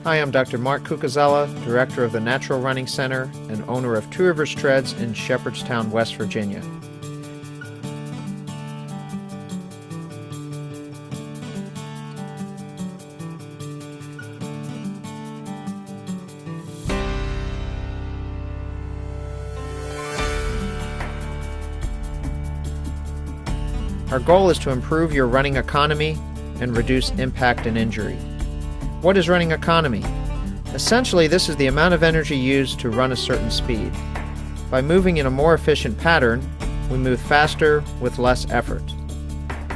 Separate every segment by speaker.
Speaker 1: Hi, I'm Dr. Mark Cucuzzellan, Director of the Natural Running Center and owner of Two Rivers Treads in Shepherdstown, West Virginia. Our goal is to improve your running economy and reduce impact and injury. What is running economy? Essentially, this is the amount of energy used to run a certain speed. By moving in a more efficient pattern, we move faster with less effort.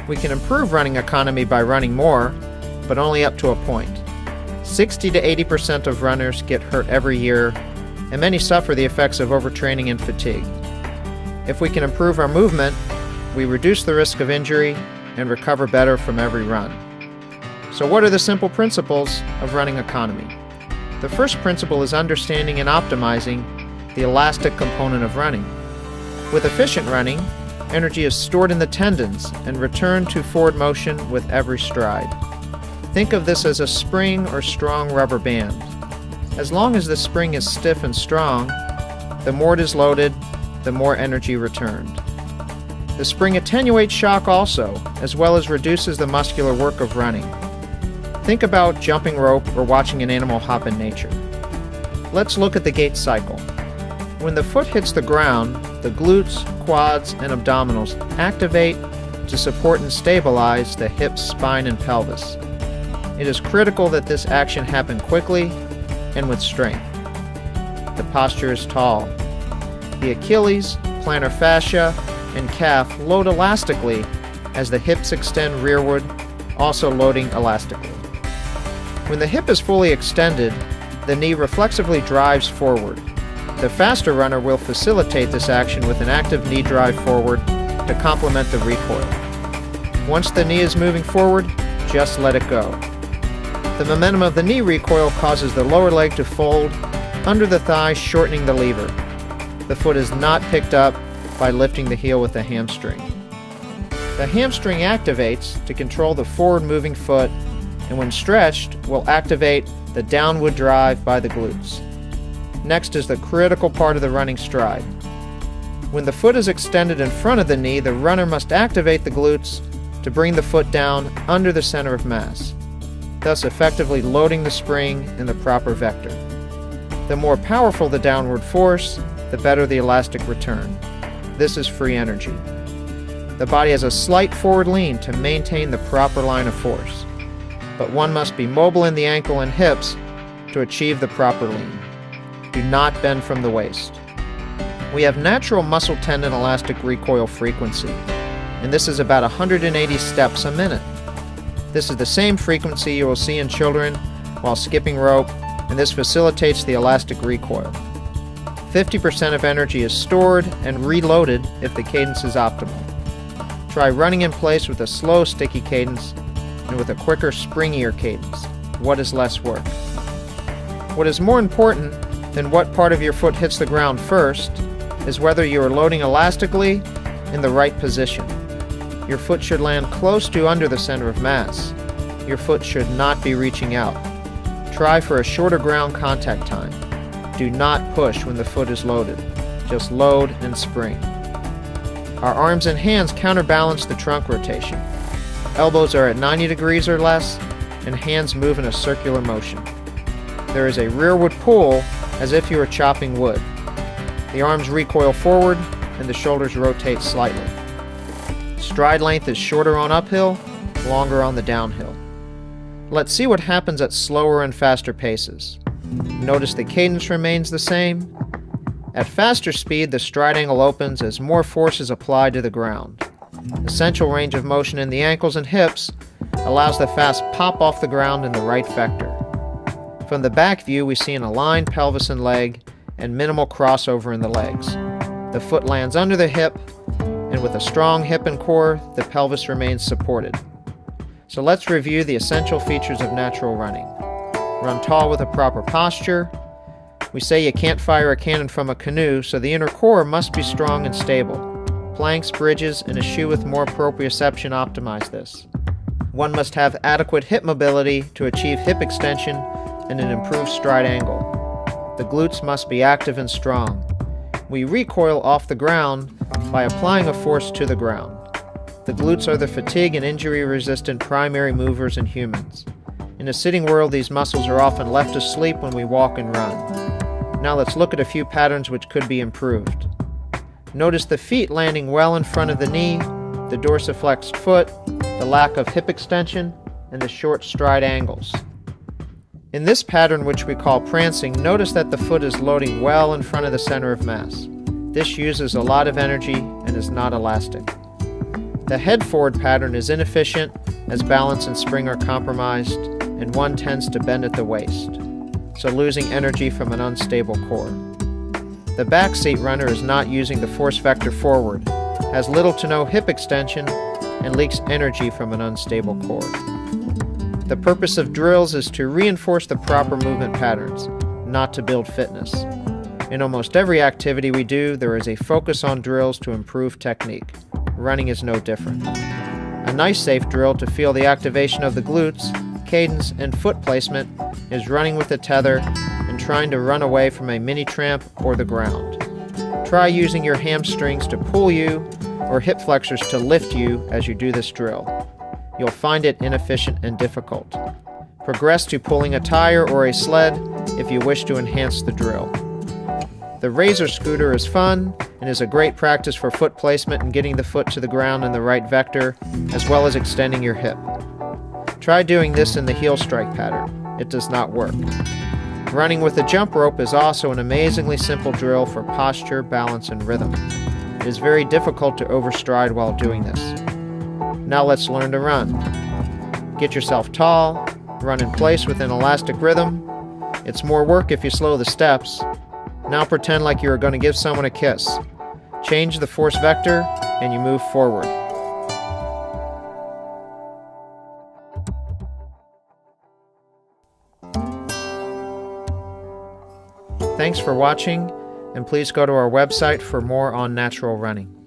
Speaker 1: We can improve running economy by running more, but only up to a point. 60 to 80% of runners get hurt every year, and many suffer the effects of overtraining and fatigue. If we can improve our movement, we reduce the risk of injury and recover better from every run. So what are the simple principles of running economy? The first principle is understanding and optimizing the elastic component of running. With efficient running, energy is stored in the tendons and returned to forward motion with every stride. Think of this as a spring or strong rubber band. As long as the spring is stiff and strong, the more it is loaded, the more energy returned. The spring attenuates shock also, as well as reduces the muscular work of running. Think about jumping rope or watching an animal hop in nature. Let's look at the gait cycle. When the foot hits the ground, the glutes, quads, and abdominals activate to support and stabilize the hips, spine, and pelvis. It is critical that this action happen quickly and with strength. The posture is tall. The Achilles, plantar fascia, and calf load elastically as the hips extend rearward, also loading elastically. When the hip is fully extended, the knee reflexively drives forward. The faster runner will facilitate this action with an active knee drive forward to complement the recoil. Once the knee is moving forward, just let it go. The momentum of the knee recoil causes the lower leg to fold under the thigh, shortening the lever. The foot is not picked up by lifting the heel with the hamstring. The hamstring activates to control the forward-moving foot, and when stretched, will activate the downward drive by the glutes. Next is the critical part of the running stride. When the foot is extended in front of the knee, the runner must activate the glutes to bring the foot down under the center of mass, thus effectively loading the spring in the proper vector. The more powerful the downward force, the better the elastic return. This is free energy. The body has a slight forward lean to maintain the proper line of force, but one must be mobile in the ankle and hips to achieve the proper lean. Do not bend from the waist. We have natural muscle tendon elastic recoil frequency, and this is about 180 steps a minute. This is the same frequency you will see in children while skipping rope, and this facilitates the elastic recoil. 50% of energy is stored and reloaded if the cadence is optimal. Try running in place with a slow, sticky cadence and with a quicker, springier cadence. What is less work? What is more important than what part of your foot hits the ground first is whether you are loading elastically in the right position. Your foot should land close to under the center of mass. Your foot should not be reaching out. Try for a shorter ground contact time. Do not push when the foot is loaded. Just load and spring. Our arms and hands counterbalance the trunk rotation. Elbows are at 90 degrees or less, and hands move in a circular motion. There is a rearward pull as if you were chopping wood. The arms recoil forward, and the shoulders rotate slightly. Stride length is shorter on uphill, longer on the downhill. Let's see what happens at slower and faster paces. Notice the cadence remains the same. At faster speed, the stride angle opens as more force is applied to the ground. Essential range of motion in the ankles and hips allows the fast pop off the ground in the right vector. From the back view, we see an aligned pelvis and leg and minimal crossover in the legs. The foot lands under the hip, and with a strong hip and core, the pelvis remains supported. So let's review the essential features of natural running. Run tall with a proper posture. We say you can't fire a cannon from a canoe, so the inner core must be strong and stable. Planks, bridges, and a shoe with more proprioception optimize this. One must have adequate hip mobility to achieve hip extension and an improved stride angle. The glutes must be active and strong. We recoil off the ground by applying a force to the ground. The glutes are the fatigue and injury-resistant primary movers in humans. In a sitting world, these muscles are often left asleep when we walk and run. Now let's look at a few patterns which could be improved. Notice the feet landing well in front of the knee, the dorsiflexed foot, the lack of hip extension, and the short stride angles. In this pattern, which we call prancing, notice that the foot is loading well in front of the center of mass. This uses a lot of energy and is not elastic. The head forward pattern is inefficient as balance and spring are compromised, and one tends to bend at the waist, so losing energy from an unstable core. The back seat runner is not using the force vector forward, has little to no hip extension, and leaks energy from an unstable core. The purpose of drills is to reinforce the proper movement patterns, not to build fitness. In almost every activity we do, there is a focus on drills to improve technique. Running is no different. A nice safe drill to feel the activation of the glutes, cadence, and foot placement is running with a tether and trying to run away from a mini tramp or the ground. Try using your hamstrings to pull you or hip flexors to lift you as you do this drill. You'll find it inefficient and difficult. Progress to pulling a tire or a sled if you wish to enhance the drill. The razor scooter is fun and is a great practice for foot placement and getting the foot to the ground in the right vector, as well as extending your hip. Try doing this in the heel strike pattern. It does not work. Running with a jump rope is also an amazingly simple drill for posture, balance, and rhythm. It is very difficult to overstride while doing this. Now let's learn to run. Get yourself tall, run in place with an elastic rhythm. It's more work if you slow the steps. Now pretend like you are going to give someone a kiss. Change the force vector and you move forward. Thanks for watching, and please go to our website for more on natural running.